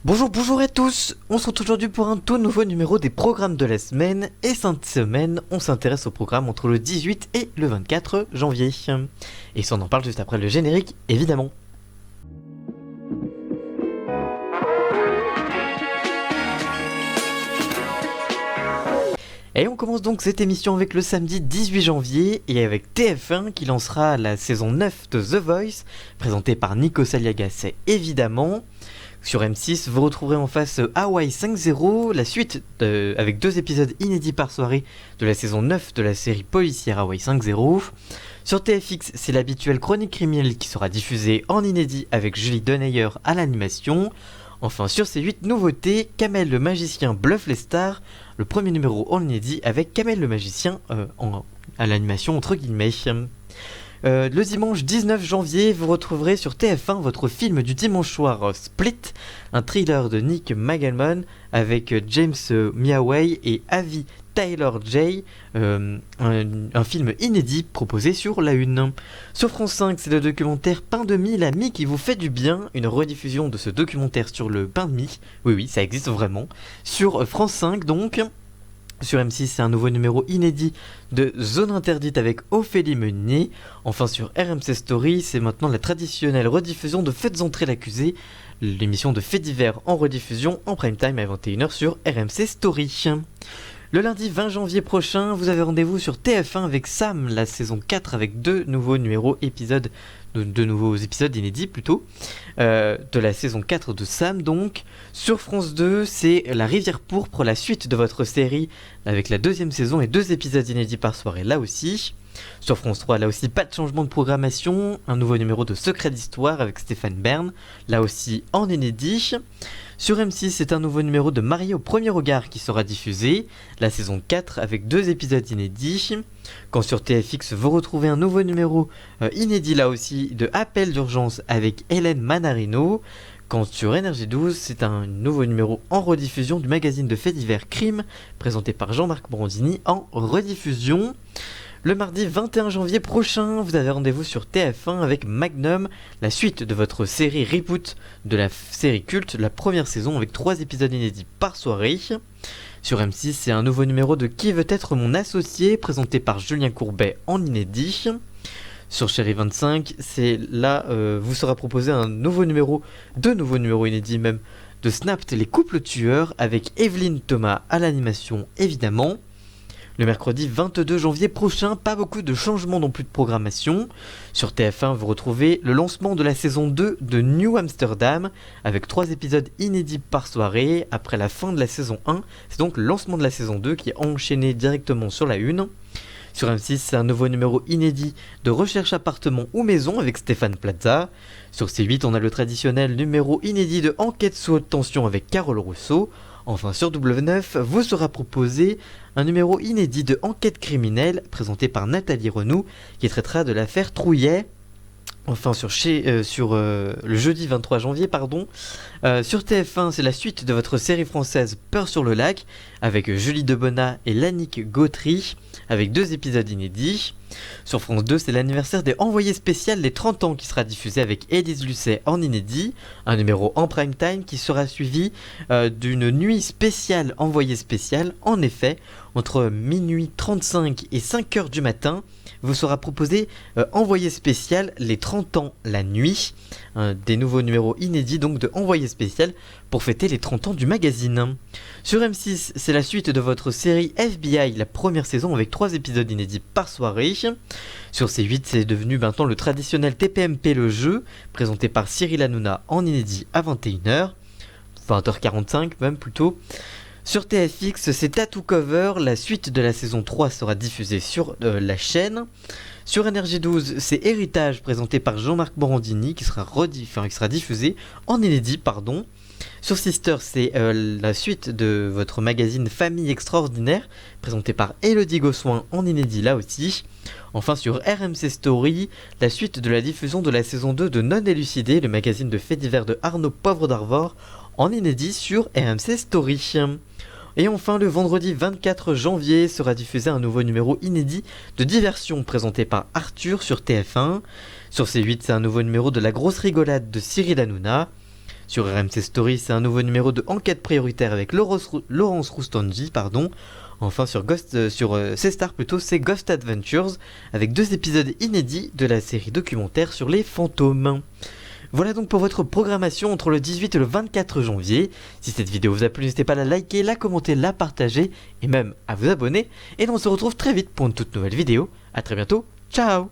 Bonjour à tous, on se retrouve aujourd'hui pour un tout nouveau numéro des programmes de la semaine, et cette semaine on s'intéresse au programme entre le 18 et le 24 janvier. Et ça on en parle juste après le générique évidemment. Et on commence donc cette émission avec le samedi 18 janvier et avec TF1 qui lancera la saison 9 de The Voice, présentée par Nico Saliagas évidemment. Sur M6, vous retrouverez en face Hawaii 5.0, la suite avec 2 épisodes inédits par soirée de la saison 9 de la série policière Hawaii 5.0. Sur TFX, c'est l'habituelle chronique criminelle qui sera diffusée en inédit avec Julie Denayer à l'animation. Enfin sur C8, nouveauté, Kamel le magicien bluffe les stars, le premier numéro en inédit avec Kamel le magicien à l'animation entre guillemets. Le dimanche 19 janvier, vous retrouverez sur TF1 votre film du dimanche soir Split, un thriller de Nick Magelman avec James Miaway et Avi Taylor-Jay, un film inédit proposé sur la Une. Sur France 5, c'est le documentaire Pain de mie, l'ami qui vous fait du bien, une rediffusion de ce documentaire sur le pain de mie, oui ça existe vraiment, sur France 5 donc. Sur M6, c'est un nouveau numéro inédit de Zone Interdite avec Ophélie Meunier. Enfin sur RMC Story, c'est maintenant la traditionnelle rediffusion de Faites entrer l'accusé, l'émission de faits divers en rediffusion en prime time à 21h sur RMC Story. Le lundi 20 janvier prochain, vous avez rendez-vous sur TF1 avec Sam, la saison 4 avec deux nouveaux épisodes inédits plutôt, de la saison 4 de Sam donc. Sur France 2, c'est La Rivière Pourpre, la suite de votre série avec la deuxième saison et 2 épisodes inédits par soirée là aussi. Sur France 3, là aussi pas de changement de programmation, un nouveau numéro de Secret d'Histoire avec Stéphane Bern, là aussi en inédit. Sur M6, c'est un nouveau numéro de Marié au premier regard qui sera diffusé, la saison 4 avec 2 épisodes inédits. Quand sur TFX, vous retrouvez un nouveau numéro inédit là aussi de Appel d'urgence avec Hélène Manarino. Quand sur Énergie 12, c'est un nouveau numéro en rediffusion du magazine de faits divers Crime, présenté par Jean-Marc Brandini en rediffusion. Le mardi 21 janvier prochain, vous avez rendez-vous sur TF1 avec Magnum, la suite de votre série reboot de la série culte, la première saison avec 3 épisodes inédits par soirée. Sur M6, c'est un nouveau numéro de Qui veut être mon associé, présenté par Julien Courbet en inédit. Sur Chérie 25, c'est là vous sera proposé deux nouveaux numéros inédits même, de Snapped les couples tueurs avec Evelyne Thomas à l'animation évidemment. Le mercredi 22 janvier prochain, pas beaucoup de changements non plus de programmation. Sur TF1, vous retrouvez le lancement de la saison 2 de New Amsterdam, avec 3 épisodes inédits par soirée, après la fin de la saison 1. C'est donc le lancement de la saison 2 qui est enchaîné directement sur la Une. Sur M6, c'est un nouveau numéro inédit de Recherche appartement ou maison avec Stéphane Plaza. Sur C8, on a le traditionnel numéro inédit de Enquête sous haute tension avec Carole Rousseau. Enfin sur W9, vous sera proposé un numéro inédit de Enquête criminelle présenté par Nathalie Renou qui traitera de l'affaire Trouillet. Enfin sur le jeudi 23 janvier sur TF1, c'est la suite de votre série française Peur sur le lac avec Julie Debona et Lannick Gautry avec 2 épisodes inédits. Sur France 2, c'est l'anniversaire des Envoyés spéciales les 30 ans qui sera diffusé avec Élise Lucet en inédit, un numéro en prime time qui sera suivi d'une nuit spéciale Envoyé spécial. En effet, entre minuit 35 et 5h du matin, vous sera proposé Envoyé spécial les 30 ans la nuit, des nouveaux numéros inédits donc de Envoyé spécial pour fêter les 30 ans du magazine. Sur M6, c'est la suite de votre série FBI, la première saison avec 3 épisodes inédits par soirée. Sur C8, c'est devenu maintenant le traditionnel TPMP le jeu, présenté par Cyril Hanouna en inédit à 21h, 20h45 même plutôt. Sur TFX, c'est Tattoo Cover, la suite de la saison 3 sera diffusée sur la chaîne. Sur Énergie 12, c'est Héritage présenté par Jean-Marc Morandini qui sera diffusé en inédit. Sur Sister, c'est la suite de votre magazine Famille Extraordinaire présenté par Elodie Gossuin en inédit là aussi. Enfin sur RMC Story, la suite de la diffusion de la saison 2 de Non Élucidé, le magazine de faits divers de Arnaud Poivre d'Arvor en inédit sur RMC Story. Et enfin, le vendredi 24 janvier sera diffusé un nouveau numéro inédit de Diversion présenté par Arthur sur TF1. Sur C8, c'est un nouveau numéro de La Grosse Rigolade de Cyril Hanouna. Sur RMC Story, c'est un nouveau numéro de Enquête prioritaire avec Laurence Roustanji, pardon. Enfin sur C-Star plutôt, c'est Ghost Adventures avec 2 épisodes inédits de la série documentaire sur les fantômes. Voilà donc pour votre programmation entre le 18 et le 24 janvier. Si cette vidéo vous a plu, n'hésitez pas à la liker, la commenter, la partager et même à vous abonner. Et on se retrouve très vite pour une toute nouvelle vidéo. A très bientôt, ciao.